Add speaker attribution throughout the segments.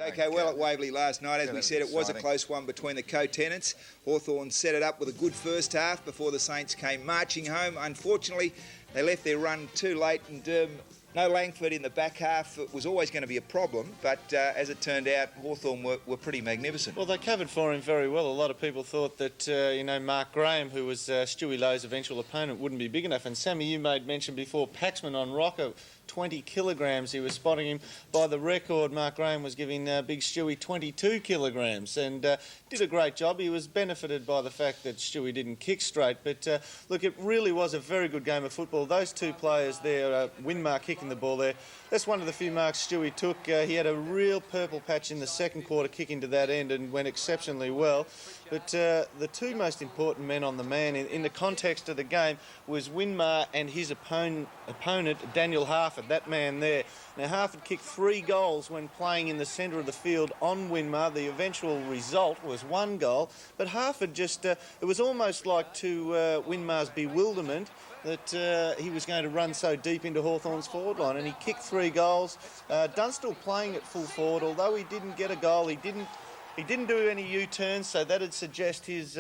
Speaker 1: Okay, well, at Waverley last night, as we said, it was a close one between the co-tenants. Hawthorn set it up with a good first half before the Saints came marching home. Unfortunately, they left their run too late, and no Langford in the back half. It was always going to be a problem, but as it turned out, Hawthorn were pretty magnificent.
Speaker 2: Well, they covered for him very well. A lot of people thought that, Mark Graham, who was Stewie Lowe's eventual opponent, wouldn't be big enough. And Sammy, you made mention before, Paxman on Rocker, 20 kilograms. He was spotting him by the record. Mark Graham was giving Big Stewie 22 kilograms and did a great job. He was benefited by the fact that Stewie didn't kick straight. But look, it really was a very good game of football. Those two players there, Winmar kicking the ball there, that's one of the few marks Stewie took. He had a real purple patch in the second quarter kicking to that end and went exceptionally well. But the two most important men on the man in the context of the game was Winmar and his opponent, Daniel Harford, that man there. Now, Harford kicked 3 goals when playing in the centre of the field on Winmar. The eventual result was 1 goal. But Harford just, it was almost like to Winmar's bewilderment that he was going to run so deep into Hawthorn's forward line, and he kicked 3 goals. Dunstall playing at full forward, although he didn't get a goal, he didn't do any U-turns, so that'd suggest his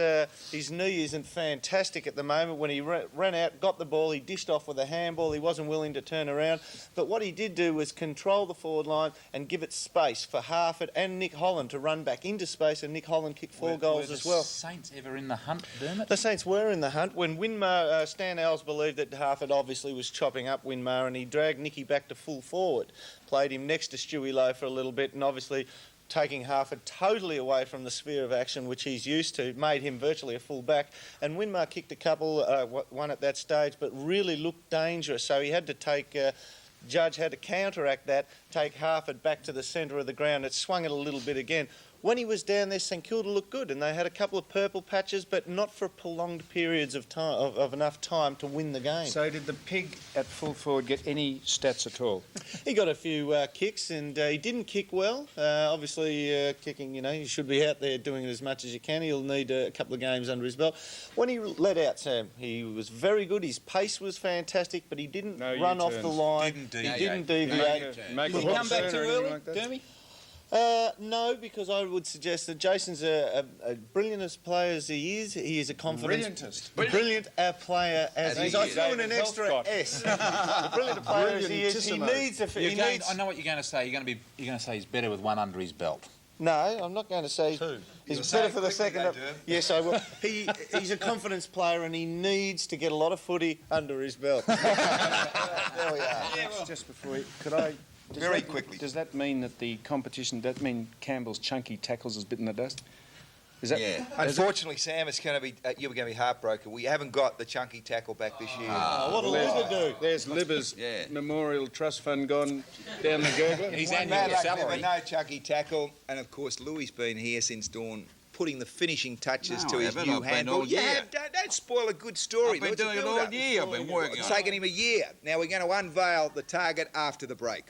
Speaker 2: knee isn't fantastic at the moment. When he ran out, got the ball, he dished off with a handball. He wasn't willing to turn around. But what he did do was control the forward line and give it space for Harford and Nick Holland to run back into space, and Nick Holland kicked 4 goals as well.
Speaker 3: Were the Saints ever in the hunt, Dermott?
Speaker 2: The Saints were in the hunt. When Winmar, Stan Alls believed that Harford obviously was chopping up Winmar, and he dragged Nicky back to full forward, played him next to Stewie Lowe for a little bit, and obviously taking Harford totally away from the sphere of action which he's used to, made him virtually a full back. And Winmar kicked a couple, one at that stage, but really looked dangerous. So he had to take, Judge had to counteract that, take Harford back to the centre of the ground. It swung it a little bit again. When he was down there, St Kilda looked good, and they had a couple of purple patches, but not for prolonged periods of time, of enough time to win the game.
Speaker 4: So did the pig at full forward get any stats at all?
Speaker 2: He got a few kicks, and he didn't kick well. Obviously, kicking, he should be out there doing it as much as you can. He'll need a couple of games under his belt. When he let out, Sam, he was very good. His pace was fantastic, but he didn't run off the line. He didn't deviate.
Speaker 3: Did he come back too early, Dermy?
Speaker 2: No, because I would suggest that Jason's a brilliant as player as he is a confidence... Brilliant player as he is. I threw in an extra S. Brilliant player as he is. He needs a...
Speaker 3: I know what you're going to say. You're going to say he's better with one under his belt.
Speaker 2: No, I'm not going to say he's better for the second. Yes, I will. He's a confidence player, and he needs to get a lot of footy under his belt. There we are.
Speaker 4: Just before could I...
Speaker 1: Very quickly.
Speaker 4: Does that mean that the competition, does that mean Campbell's chunky tackles has bitten the dust? Is that,
Speaker 1: yeah. Unfortunately, Sam, it's going to be, you're going to be heartbroken. We haven't got the chunky tackle back this year.
Speaker 2: What'll Libba do?
Speaker 4: There's Libba's Memorial Trust Fund gone down the gurgler.
Speaker 3: He's annual salary.
Speaker 1: No chunky tackle. And, of course, Louis been here since dawn, putting the finishing touches to his new handball. Don't spoil a good story.
Speaker 3: I've been doing it all year. I've been working on it.
Speaker 1: It's taken him a year. Now we're going to unveil the target after the break.